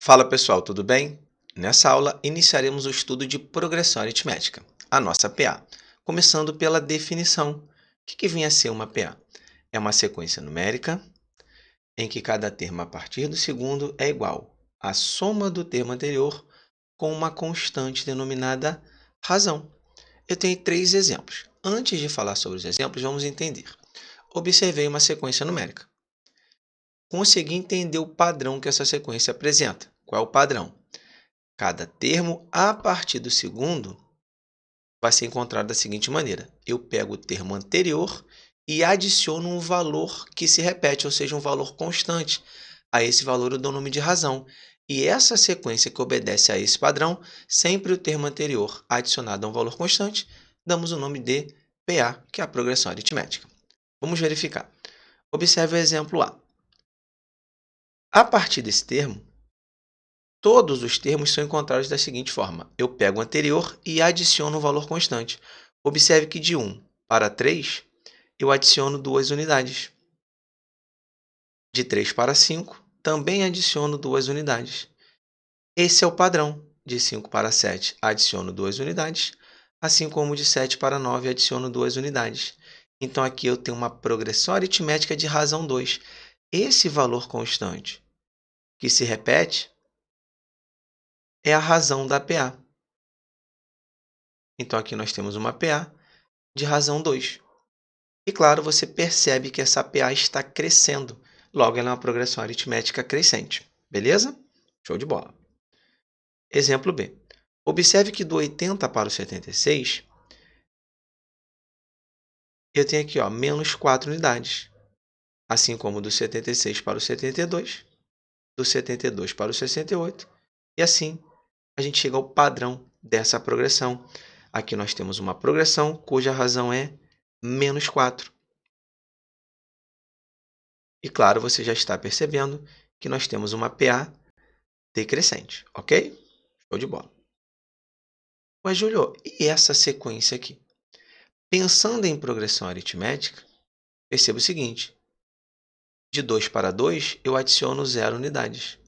Fala pessoal, tudo bem? Nessa aula iniciaremos o estudo de progressão aritmética, a nossa PA, começando pela definição. O que vem a ser uma PA? É uma sequência numérica em que cada termo a partir do segundo é igual à soma do termo anterior com uma constante denominada razão. Eu tenho três exemplos. Antes de falar sobre os exemplos, vamos entender. Observei uma sequência numérica. Consegui entender o padrão que essa sequência apresenta. Qual é o padrão? Cada termo a partir do segundo vai ser encontrado da seguinte maneira: eu pego o termo anterior e adiciono um valor que se repete, ou seja, um valor constante. A esse valor eu dou o nome de razão. E essa sequência que obedece a esse padrão, sempre o termo anterior adicionado a um valor constante, damos o nome de PA, que é a progressão aritmética. Vamos verificar. Observe o exemplo A. A partir desse termo, todos os termos são encontrados da seguinte forma: eu pego o anterior e adiciono um valor constante. Observe que de 1 para 3, eu adiciono 2 unidades. De 3 para 5, também adiciono 2 unidades. Esse é o padrão. De 5 para 7, adiciono 2 unidades, assim como de 7 para 9, adiciono 2 unidades. Então, aqui eu tenho uma progressão aritmética de razão 2. Esse valor constante que se repete é a razão da PA. Então, aqui nós temos uma PA de razão 2. E, claro, você percebe que essa PA está crescendo. Logo, ela é uma progressão aritmética crescente. Beleza? Show de bola. Exemplo B. Observe que do 80 para o 76, eu tenho aqui menos 4 unidades. Assim como do 76 para o 72, do 72 para o 68, e assim a gente chega ao padrão dessa progressão. Aqui nós temos uma progressão cuja razão é menos 4. E, claro, você já está percebendo que nós temos uma PA decrescente, ok? Show de bola. Mas, Júlio, e essa sequência aqui? Pensando em progressão aritmética, perceba o seguinte: de 2 para 2, eu adiciono 0 unidades.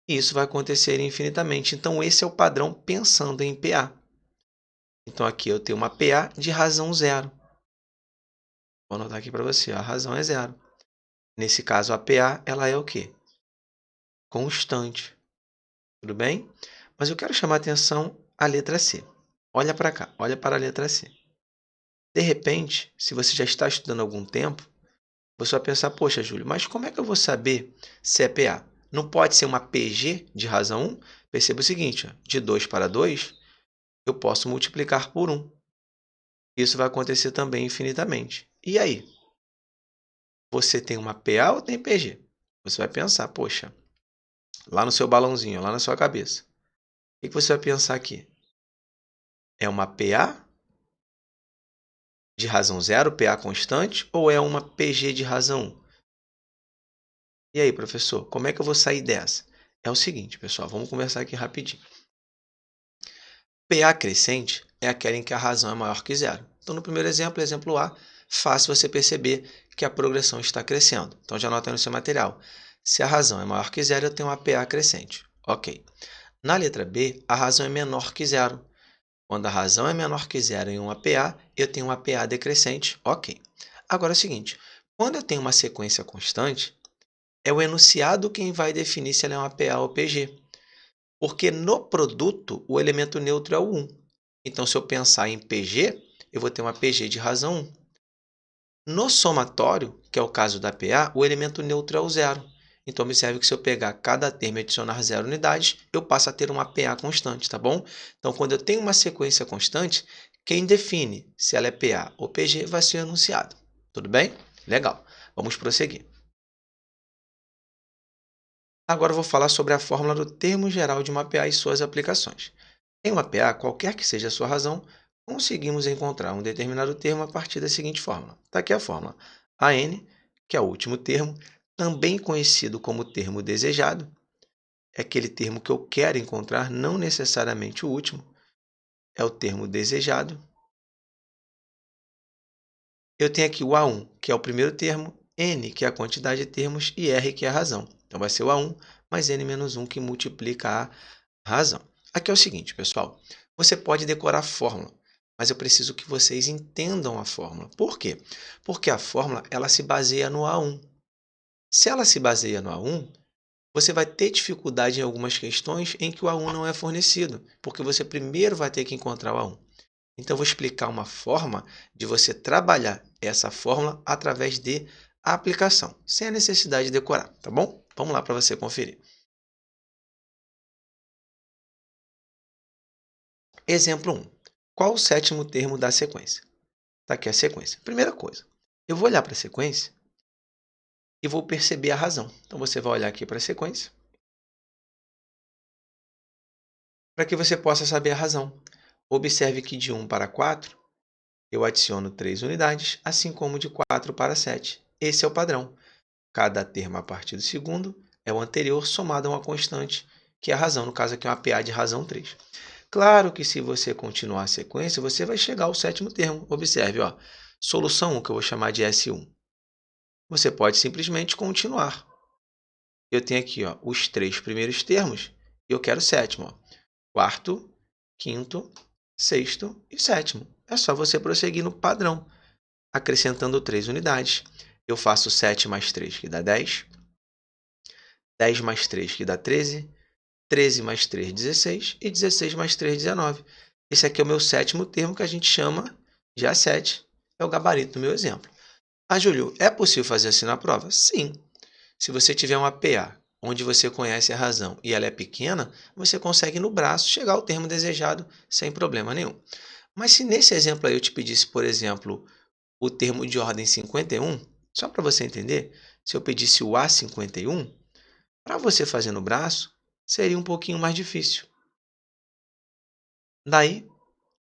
E isso vai acontecer infinitamente. Então, esse é o padrão pensando em PA. Então, aqui eu tenho uma PA de razão 0. Vou anotar aqui para você, a razão é 0. Nesse caso, a PA ela é o quê? Constante. Tudo bem? Mas eu quero chamar a atenção à letra C. Olha para cá, olha para a letra C. De repente, se você já está estudando há algum tempo, você vai pensar, poxa, Júlio, mas como é que eu vou saber se é PA? Não pode ser uma PG de razão 1? Perceba o seguinte, de 2 para 2, eu posso multiplicar por 1. Isso vai acontecer também infinitamente. E aí? Você tem uma PA ou tem PG? Você vai pensar, poxa, lá no seu balãozinho, lá na sua cabeça. O que você vai pensar aqui? É uma PA de razão 0, PA constante, ou é uma PG de razão 1? E aí, professor, como é que eu vou sair dessa? É o seguinte, pessoal, vamos conversar aqui rapidinho. PA crescente é aquela em que a razão é maior que 0. Então, no primeiro exemplo, exemplo A, fácil você perceber que a progressão está crescendo. Então, já anota aí no seu material. Se a razão é maior que 0, eu tenho uma PA crescente. Ok. Na letra B, a razão é menor que 0. Quando a razão é menor que 0 em uma PA, eu tenho uma PA decrescente. Ok. Agora é o seguinte, quando eu tenho uma sequência constante, é o enunciado quem vai definir se ela é uma PA ou PG. Porque no produto, o elemento neutro é o 1. Então, se eu pensar em PG, eu vou ter uma PG de razão 1. No somatório, que é o caso da PA, o elemento neutro é o 0. Então, observe que se eu pegar cada termo e adicionar 0 unidades, eu passo a ter uma PA constante, tá bom? Então, quando eu tenho uma sequência constante, quem define se ela é PA ou PG vai ser o enunciado. Tudo bem? Legal. Vamos prosseguir. Agora eu vou falar sobre a fórmula do termo geral de uma PA e suas aplicações. Em uma PA, qualquer que seja a sua razão, conseguimos encontrar um determinado termo a partir da seguinte fórmula. Está aqui a fórmula. AN, que é o último termo, também conhecido como termo desejado, é aquele termo que eu quero encontrar, não necessariamente o último, é o termo desejado. Eu tenho aqui o A1, que é o primeiro termo, N, que é a quantidade de termos, e R, que é a razão. Então, vai ser o A1 mais n menos 1 que multiplica a razão. Aqui é o seguinte, pessoal, você pode decorar a fórmula, mas eu preciso que vocês entendam a fórmula. Por quê? Porque a fórmula ela se baseia no A1. Se ela se baseia no A1, você vai ter dificuldade em algumas questões em que o A1 não é fornecido, porque você primeiro vai ter que encontrar o A1. Então, eu vou explicar uma forma de você trabalhar essa fórmula através de aplicação, sem a necessidade de decorar, tá bom? Vamos lá para você conferir. Exemplo 1. Qual o sétimo termo da sequência? Está aqui a sequência. Primeira coisa, eu vou olhar para a sequência e vou perceber a razão. Então, você vai olhar aqui para a sequência para que você possa saber a razão. Observe que de 1 para 4, eu adiciono 3 unidades, assim como de 4 para 7. Esse é o padrão. Cada termo a partir do segundo é o anterior somado a uma constante, que é a razão. No caso aqui é uma PA de razão 3. Claro que se você continuar a sequência, você vai chegar ao sétimo termo. Observe, ó, solução 1, que eu vou chamar de S1. Você pode simplesmente continuar. Eu tenho aqui ó, os 3 primeiros termos e eu quero o sétimo. Ó. Quarto, quinto, sexto e sétimo. É só você prosseguir no padrão, acrescentando 3 unidades. Eu faço 7 mais 3, que dá 10. 10 mais 3, que dá 13. 13 mais 3, 16. E 16 mais 3, 19. Esse aqui é o meu sétimo termo, que a gente chama de A7. É o gabarito do meu exemplo. Ah, Júlio, é possível fazer assim na prova? Sim. Se você tiver uma PA, onde você conhece a razão e ela é pequena, você consegue no braço chegar ao termo desejado sem problema nenhum. Mas se nesse exemplo aí eu te pedisse, por exemplo, o termo de ordem 51, só para você entender, se eu pedisse o A51, para você fazer no braço, seria um pouquinho mais difícil. Daí,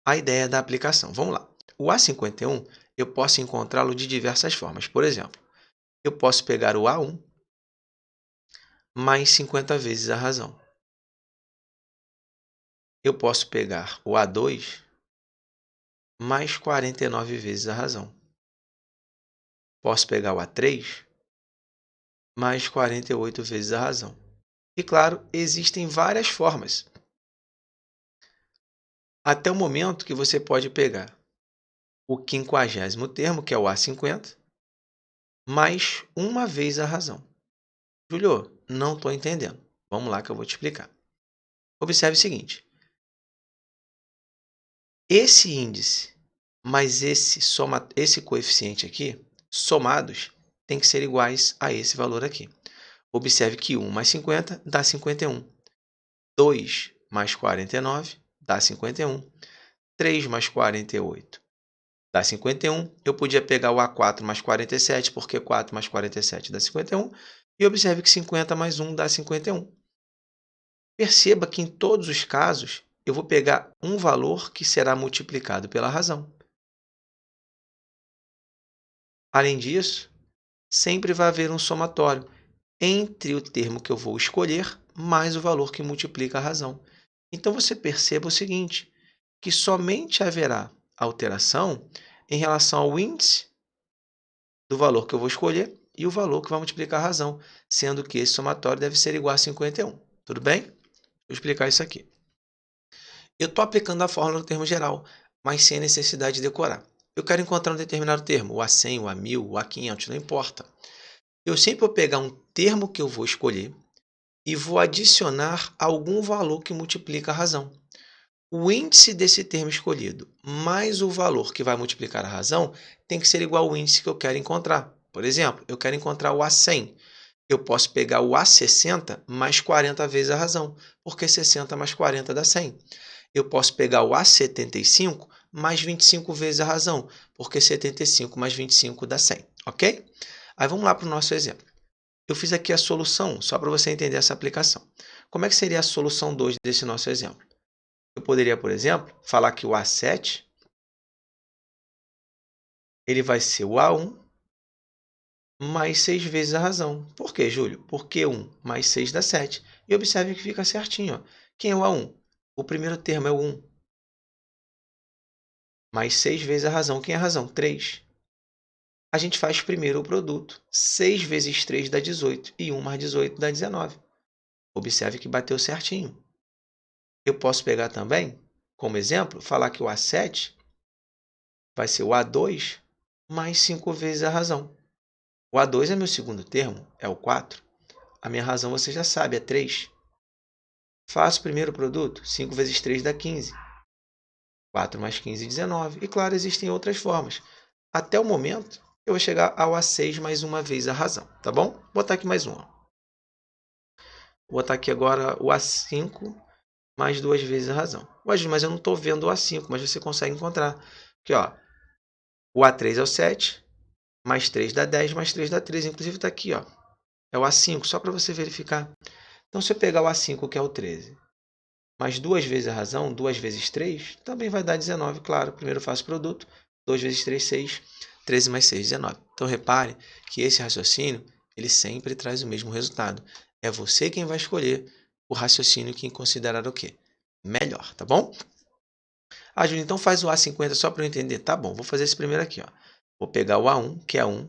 a ideia da aplicação. Vamos lá. O A51, eu posso encontrá-lo de diversas formas. Por exemplo, eu posso pegar o A1 mais 50 vezes a razão. Eu posso pegar o A2 mais 49 vezes a razão. Posso pegar o A3 mais 48 vezes a razão. E, claro, existem várias formas. Até o momento que você pode pegar o 50º termo, que é o A50, mais uma vez a razão. Júlio, não estou entendendo. Vamos lá que eu vou te explicar. Observe o seguinte. Esse índice mais esse coeficiente aqui, somados, tem que ser iguais a esse valor aqui. Observe que 1 mais 50 dá 51. 2 mais 49 dá 51. 3 mais 48 dá 51. Eu podia pegar o A4 mais 47, porque 4 mais 47 dá 51. E observe que 50 mais 1 dá 51. Perceba que em todos os casos, eu vou pegar um valor que será multiplicado pela razão. Além disso, sempre vai haver um somatório entre o termo que eu vou escolher mais o valor que multiplica a razão. Então, você perceba o seguinte, que somente haverá alteração em relação ao índice do valor que eu vou escolher e o valor que vai multiplicar a razão, sendo que esse somatório deve ser igual a 51. Tudo bem? Vou explicar isso aqui. Eu estou aplicando a fórmula no termo geral, mas sem a necessidade de decorar. Eu quero encontrar um determinado termo, o A100, o A1000, o A500, não importa. Eu sempre vou pegar um termo que eu vou escolher e vou adicionar algum valor que multiplica a razão. O índice desse termo escolhido mais o valor que vai multiplicar a razão tem que ser igual ao índice que eu quero encontrar. Por exemplo, eu quero encontrar o A100. Eu posso pegar o A60 mais 40 vezes a razão, porque 60 mais 40 dá 100. Eu posso pegar o A75 mais 25 vezes a razão, porque 75 mais 25 dá 100, ok? Aí vamos lá para o nosso exemplo. Eu fiz aqui a solução só para você entender essa aplicação. Como é que seria a solução 2 desse nosso exemplo? Eu poderia, por exemplo, falar que o A7 ele vai ser o A1 mais 6 vezes a razão. Por quê, Júlio? Porque 1 mais 6 dá 7. E observe que fica certinho. Ó. Quem é o A1? O primeiro termo é o 1. Mais 6 vezes a razão. Quem é a razão? 3. A gente faz primeiro o produto. 6 vezes 3 dá 18. E 1 mais 18 dá 19. Observe que bateu certinho. Eu posso pegar também, como exemplo, falar que o A7 vai ser o A2 mais 5 vezes a razão. O A2 é meu segundo termo, é o 4. A minha razão você já sabe, é 3. Faço o primeiro produto, 5 vezes 3 dá 15. 4 mais 15, 19. E claro, existem outras formas. Até o momento, eu vou chegar ao A6 mais uma vez a razão, tá bom? Vou botar aqui mais uma. Vou botar aqui agora o A5 mais duas vezes a razão. Mas eu não estou vendo o A5, mas você consegue encontrar. Aqui, ó, o A3 é o 7, mais 3 dá 10, mais 3 dá 13. Inclusive está aqui, ó, é o A5, só para você verificar. Então, se eu pegar o A5, que é o 13, mais duas vezes a razão, 2 vezes 3, também vai dar 19, claro. Primeiro eu faço produto, 2 vezes 3, 6, 13 mais 6, 19. Então, repare que esse raciocínio, ele sempre traz o mesmo resultado. É você quem vai escolher o raciocínio que considerar o quê? Melhor, tá bom? Ah, Júlio, então faz o A50 só para eu entender. Tá bom, vou fazer esse primeiro aqui, ó. Vou pegar o A1, que é 1,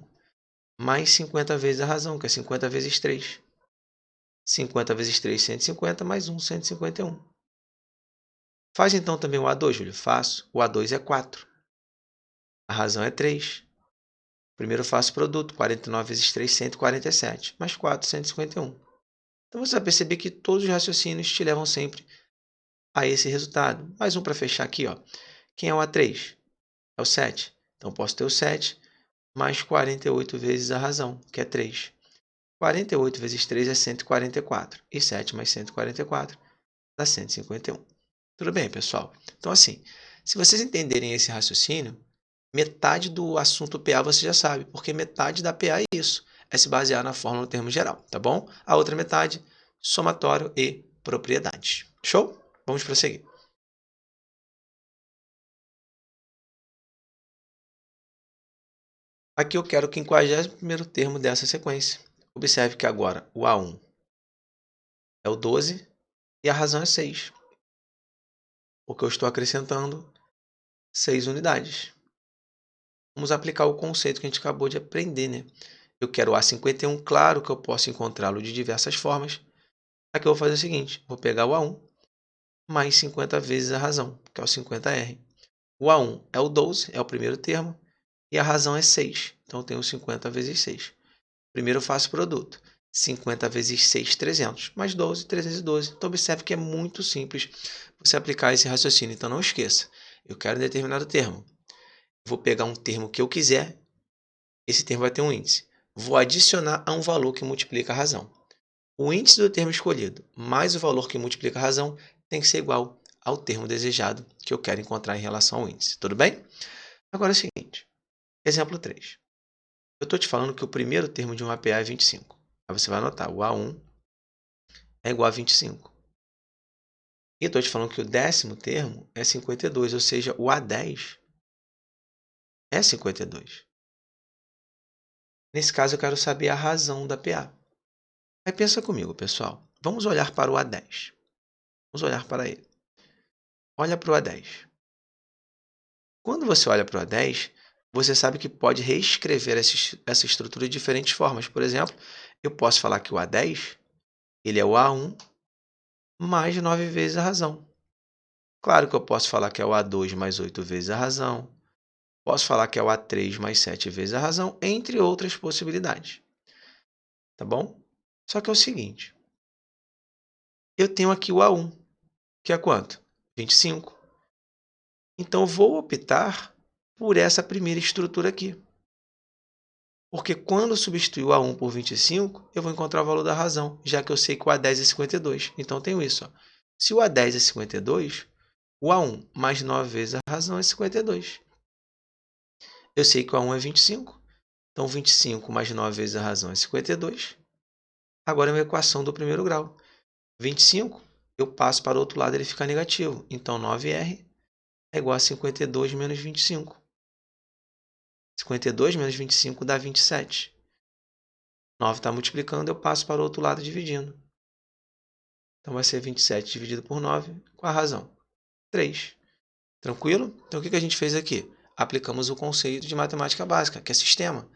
mais 50 vezes a razão, que é 50 vezes 3. 50 vezes 3, 150, mais 1, 151. Faz então também o A2, Júlio. Faço. O A2 é 4. A razão é 3. Primeiro eu faço produto. 49 vezes 3, 147. Mais 4, 151. Então você vai perceber que todos os raciocínios te levam sempre a esse resultado. Mais um para fechar aqui, ó. Quem é o A3? É o 7. Então posso ter o 7 mais 48 vezes a razão, que é 3. 48 vezes 3 é 144. E 7 mais 144 dá 151. Tudo bem, pessoal? Então, assim, se vocês entenderem esse raciocínio, metade do assunto PA você já sabe, porque metade da PA é isso, é se basear na fórmula no termo geral, tá bom? A outra metade, somatório e propriedades. Show? Vamos prosseguir. Aqui eu quero o 51º termo dessa sequência. Observe que agora o A1 é o 12 e a razão é 6, porque eu estou acrescentando 6 unidades. Vamos aplicar o conceito que a gente acabou de aprender, né? Eu quero o A51, claro que eu posso encontrá-lo de diversas formas. Aqui eu vou fazer o seguinte, vou pegar o A1 mais 50 vezes a razão, que é o 50R. O A1 é o 12, é o primeiro termo, e a razão é 6, então eu tenho 50 vezes 6. Primeiro eu faço o produto. 50 vezes 6, 300, mais 12, 312. Então, observe que é muito simples você aplicar esse raciocínio. Então, não esqueça. Eu quero um determinado termo. Vou pegar um termo que eu quiser. Esse termo vai ter um índice. Vou adicionar a um valor que multiplica a razão. O índice do termo escolhido mais o valor que multiplica a razão tem que ser igual ao termo desejado que eu quero encontrar em relação ao índice. Tudo bem? Agora é o seguinte. Exemplo 3. Eu estou te falando que o primeiro termo de um APA é 25. Aí você vai anotar, o A1 é igual a 25. E estou te falando que o décimo termo é 52, ou seja, o A10 é 52. Nesse caso, eu quero saber a razão da PA. Aí pensa comigo, pessoal. Vamos olhar para o A10. Vamos olhar para ele. Olha para o A10. Quando você olha para o A10, você sabe que pode reescrever essa estrutura de diferentes formas. Por exemplo, eu posso falar que o A10 ele é o A1 mais 9 vezes a razão. Claro que eu posso falar que é o A2 mais 8 vezes a razão. Posso falar que é o A3 mais 7 vezes a razão, entre outras possibilidades. Tá bom? Só que é o seguinte. Eu tenho aqui o A1, que é quanto? 25. Então, eu vou optar por essa primeira estrutura aqui. Porque quando eu substituir o A1 por 25, eu vou encontrar o valor da razão, já que eu sei que o A10 é 52. Então, eu tenho isso. Ó. Se o A10 é 52, o A1 mais 9 vezes a razão é 52. Eu sei que o A1 é 25. Então, 25 mais 9 vezes a razão é 52. Agora é uma equação do primeiro grau. 25, eu passo para o outro lado, ele fica negativo. Então, 9R é igual a 52 menos 25. 52 menos 25 dá 27. 9 está multiplicando, eu passo para o outro lado dividindo. Então, vai ser 27 dividido por 9, com a razão? 3. Tranquilo? Então, o que a gente fez aqui? Aplicamos o conceito de matemática básica, que é sistema.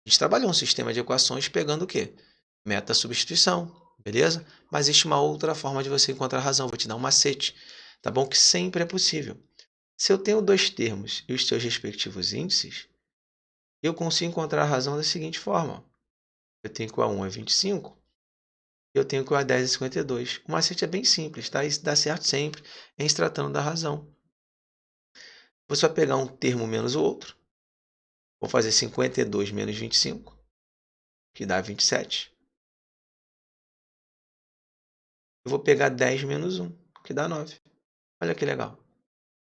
A gente trabalhou um sistema de equações pegando o quê? Meta-substituição. beleza? Mas existe uma outra forma de você encontrar a razão, vou te dar um macete, tá bom? Que sempre é possível. Se eu tenho dois termos e os seus respectivos índices, eu consigo encontrar a razão da seguinte forma. Eu tenho que o A1 é 25, eu tenho que o A10 é 52. O macete é bem simples, tá? Isso dá certo sempre em se tratando da razão. Você vai pegar um termo menos o outro. Vou fazer 52 menos 25, que dá 27. Eu vou pegar 10 menos 1, que dá 9. Olha que legal.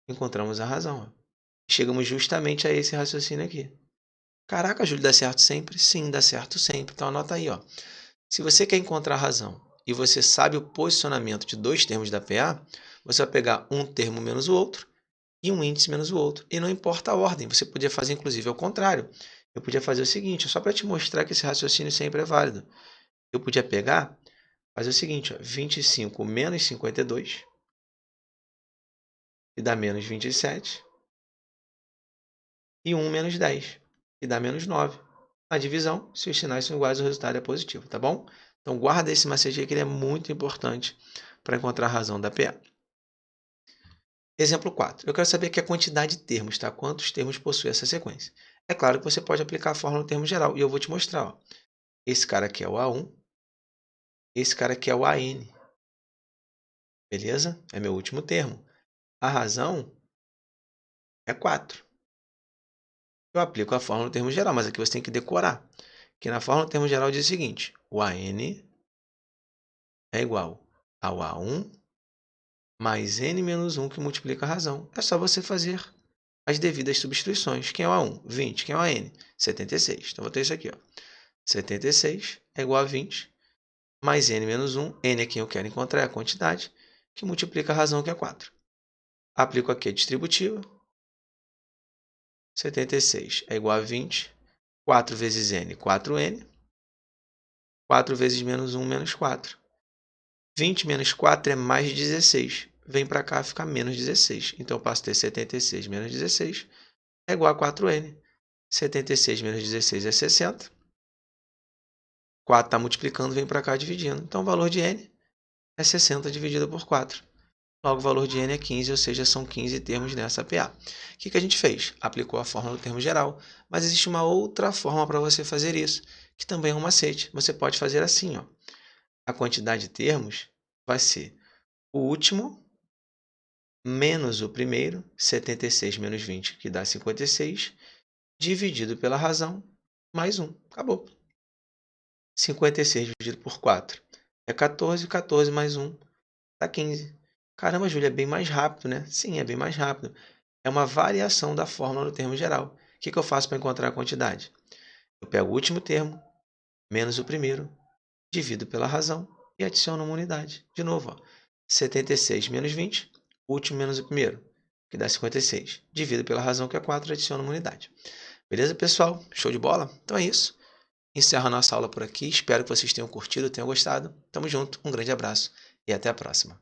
Encontramos a razão. Ó. Chegamos justamente a esse raciocínio aqui. Caraca, Júlio, dá certo sempre? Sim, dá certo sempre. Então anota aí, ó. Se você quer encontrar a razão e você sabe o posicionamento de dois termos da PA, você vai pegar um termo menos o outro e um índice menos o outro. E não importa a ordem, você podia fazer inclusive ao contrário. Eu podia fazer o seguinte, só para te mostrar que esse raciocínio sempre é válido. Eu podia pegar, fazer o seguinte, ó, 25 menos 52, que dá menos 27, e 1 menos 10, que dá menos 9. Na divisão, se os sinais são iguais, o resultado é positivo, tá bom? Então guarda esse macete aí que ele é muito importante para encontrar a razão da PA. Exemplo 4. Eu quero saber aqui a quantidade de termos, tá? Quantos termos possui essa sequência. É claro que você pode aplicar a fórmula no termo geral, e eu vou te mostrar. Ó. Esse cara aqui é o A1, esse cara aqui é o AN. Beleza? É meu último termo. A razão é 4. Eu aplico a fórmula no termo geral, mas aqui você tem que decorar. Que na fórmula no termo geral diz o seguinte, o AN é igual ao A1 mais N menos 1 que multiplica a razão. É só você fazer as devidas substituições. Quem é o A1? 20. Quem é o AN? 76. Então, vou ter isso aqui. Ó. 76 é igual a 20 mais N menos 1. N é quem eu quero encontrar, é a quantidade, que multiplica a razão, que é 4. Aplico aqui a distributiva. 76 é igual a 20. 4 vezes N, 4N. 4 vezes menos 1, menos 4. 20 menos 4 é mais 16. Vem para cá, fica menos 16. Então, eu passo a ter 76 menos 16 é igual a 4N. 76 menos 16 é 60. 4 está multiplicando, vem para cá dividindo. Então, o valor de N é 60 dividido por 4. Logo, o valor de N é 15, ou seja, são 15 termos nessa PA. O que a gente fez? Aplicou a fórmula do termo geral, mas existe uma outra forma para você fazer isso, que também é um macete. Você pode fazer assim, ó. A quantidade de termos vai ser o último menos o primeiro, 76 menos 20, que dá 56, dividido pela razão, mais 1. Acabou. 56 dividido por 4 é 14, 14 mais 1 dá 15. Caramba, Júlia, é bem mais rápido, né? Sim, é bem mais rápido. É uma variação da fórmula no termo geral. O que eu faço para encontrar a quantidade? Eu pego o último termo, menos o primeiro, divido pela razão e adiciono uma unidade. De novo, ó, 76 menos 20, o último menos o primeiro, que dá 56. Divido pela razão, que é 4, e adiciono uma unidade. Beleza, pessoal? Show de bola? Então é isso. Encerro a nossa aula por aqui. Espero que vocês tenham curtido, tenham gostado. Tamo junto, um grande abraço e até a próxima.